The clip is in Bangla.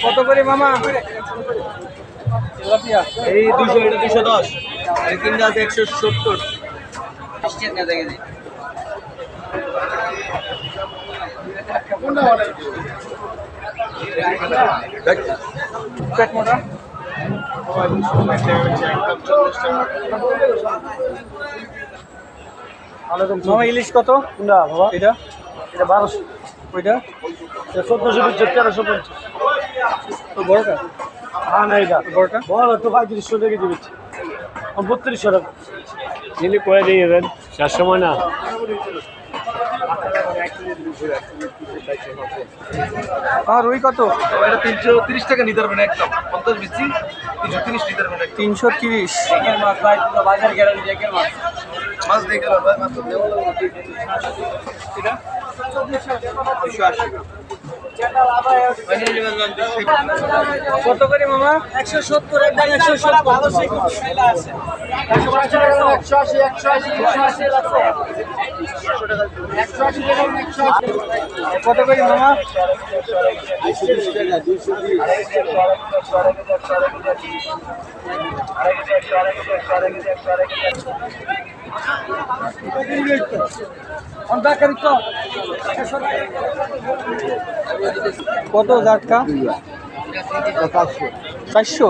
কত করে মামা? এই 200, এটা 210, এই তিনটা আছে 170। মামা ইলিশ কত? না বাবা, এটা এটা 1200, ওইটা এটা 1450, 1350। তো বড়টা? হ্যাঁ না, এটা বড়টা বড় তো 3500 টাকা দিচ্ছি, 3200 টাকা নিলে করে দিয়ে দেবেন, 400 মানে না। আর ওই কত? এটা 330 টাকা নিতে পারবেন একদম, 50 বেশি 330 নিতে পারবেন। 330। মাছ ভাই, বাজার গ্যারান্টি একের মাছ। মাছ দেখে ভাই, মাছ তো দেওয়া এটা 280। কত করে মামা? 170, একদম 170। ভালো সেই খাইলা আছে 180 টাকা, 180, 180, 180 আছে 180 টাকা, 180। কত করে মামা? 220 টাকা, 220। কত জাটকা? 400।